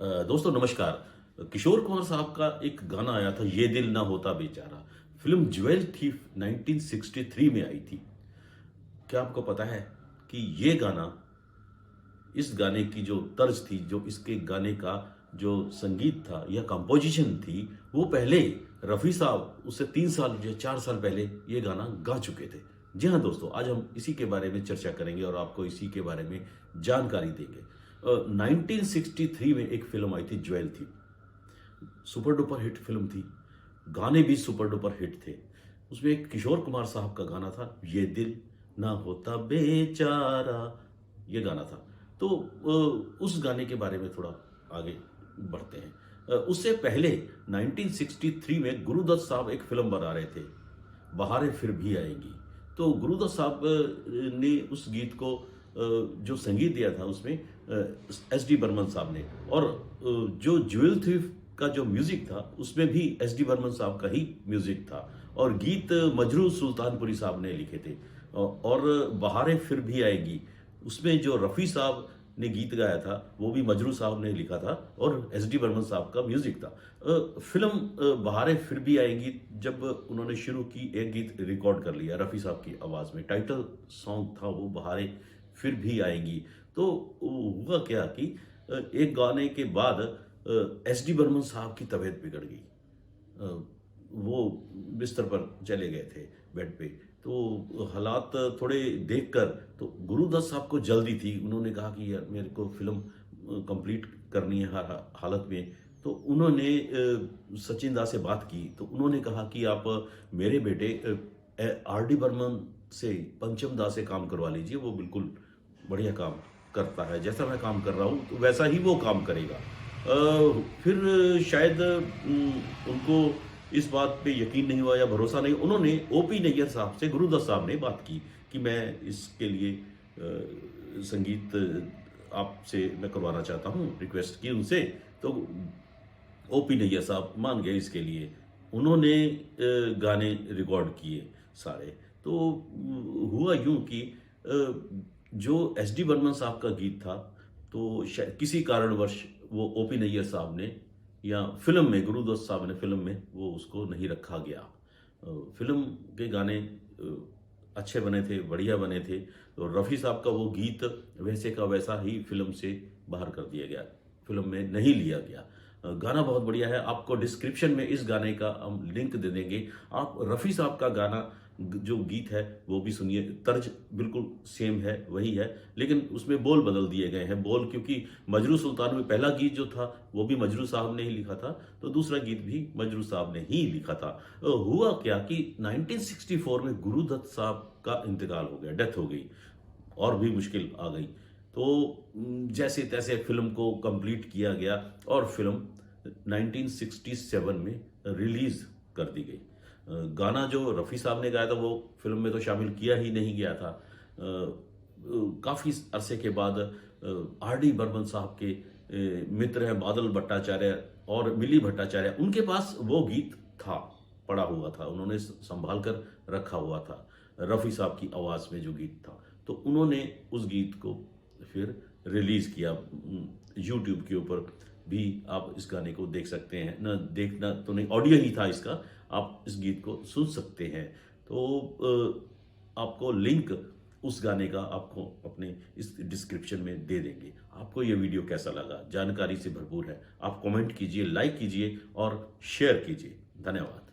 दोस्तों नमस्कार। किशोर कुमार साहब का एक गाना आया था, ये दिल ना होता बेचारा। फिल्म ज्वेल थी 1963 में आई थी। क्या आपको पता है कि ये गाना, इस गाने की जो तर्ज थी, जो इसके गाने का जो संगीत था या कंपोजिशन थी, वो पहले रफ़ी साहब उससे 3 साल या 4 साल पहले ये गाना गा चुके थे। जी हाँ दोस्तों, आज हम इसी के बारे में चर्चा करेंगे और आपको इसी के बारे में जानकारी देंगे। 1963 में एक फिल्म आई थी, ज्वेल थी। सुपर डुपर हिट फिल्म थी। गाने भी सुपर डुपर हिट थे। उसमें एक किशोर कुमार साहब का गाना था, ये दिल ना होता बेचारा, ये गाना था। तो उस गाने के बारे में थोड़ा आगे बढ़ते हैं। उससे पहले 1963 में गुरुदत्त साहब एक फिल्म बना रहे थे, बहारें फिर भी आएंगी। तो गुरुदत्त साहब ने उस गीत को जो संगीत दिया था उसमें एस डी बर्मन साहब ने, और जो ज्वेल थी का जो म्यूजिक था उसमें भी एस डी बर्मन साहब का ही म्यूजिक था, और गीत मजरू सुल्तानपुरी साहब ने लिखे थे। और बहारें फिर भी आएगी उसमें जो रफ़ी साहब ने गीत गाया था वो भी मजरू साहब ने लिखा था, और एस डी बर्मन साहब का म्यूजिक था। फिल्म बहारें फिर भी आएंगी जब उन्होंने शुरू की, एक गीत रिकॉर्ड कर लिया रफ़ी साहब की आवाज़ में, टाइटल सॉन्ग था वो बहारें फिर भी आएंगी। तो हुआ क्या कि एक गाने के बाद एस डी बर्मन साहब की तबीयत बिगड़ गई। अ, वो बिस्तर पर चले गए थे, बेड पे। तो हालात थोड़े देखकर, तो गुरुदत्त साहब को जल्दी थी। उन्होंने कहा कि यार मेरे को फिल्म कंप्लीट करनी है हर हालत में। तो उन्होंने सचिन दा से बात की, तो उन्होंने कहा कि आप मेरे बेटे आर डी बर्मन से, पंचम दा से काम करवा लीजिए, वो बिल्कुल बढ़िया काम करता है। जैसा मैं काम कर रहा हूँ तो वैसा ही वो काम करेगा। फिर शायद उनको इस बात पे यकीन नहीं हुआ या भरोसा नहीं, उन्होंने ओपी नैयर साहब से, गुरुदत्त साहब ने बात की कि मैं इसके लिए संगीत आपसे मैं करवाना चाहता हूँ, रिक्वेस्ट की उनसे। तो ओपी नैयर साहब मान गए इसके लिए। उन्होंने गाने रिकॉर्ड किए सारे। तो हुआ यूं कि जो एस डी बर्मन साहब का गीत था, तो शायद किसी कारणवश वो ओपी नैयर साहब ने, या फिल्म में गुरुदत्त साहब ने, फिल्म में वो उसको नहीं रखा गया। फिल्म के गाने अच्छे बने थे, बढ़िया बने थे। तो रफ़ी साहब का वो गीत वैसे का वैसा ही फिल्म से बाहर कर दिया गया, फिल्म में नहीं लिया गया। गाना बहुत बढ़िया है। आपको डिस्क्रिप्शन में इस गाने का हम लिंक दे देंगे। आप रफ़ी साहब का गाना जो गीत है वो भी सुनिए। तर्ज बिल्कुल सेम है, वही है, लेकिन उसमें बोल बदल दिए गए हैं। बोल, क्योंकि मजरू सुल्तान में पहला गीत जो था वो भी मजरू साहब ने ही लिखा था, तो दूसरा गीत भी मजरू साहब ने ही लिखा था। हुआ क्या कि 1964 में गुरुदत्त साहब का इंतकाल हो गया, डेथ हो गई, और भी मुश्किल आ गई। तो जैसे तैसे फिल्म को कंप्लीट किया गया और फिल्म 1967 में रिलीज कर दी गई। गाना जो रफ़ी साहब ने गाया था वो फिल्म में तो शामिल किया ही नहीं गया था। काफ़ी अरसे के बाद आर डी बर्मन साहब के मित्र हैं बादल भट्टाचार्य और मिली भट्टाचार्य, उनके पास वो गीत था, पड़ा हुआ था, उन्होंने संभाल कर रखा हुआ था, रफ़ी साहब की आवाज़ में जो गीत था। तो उन्होंने उस गीत को फिर रिलीज किया। यूट्यूब के ऊपर भी आप इस गाने को देख सकते हैं, ना देखना तो नहीं, ऑडियो ही था इसका, आप इस गीत को सुन सकते हैं। तो आपको लिंक उस गाने का आपको अपने इस डिस्क्रिप्शन में दे देंगे। आपको ये वीडियो कैसा लगा, जानकारी से भरपूर है। आप कमेंट कीजिए, लाइक कीजिए और शेयर कीजिए। धन्यवाद।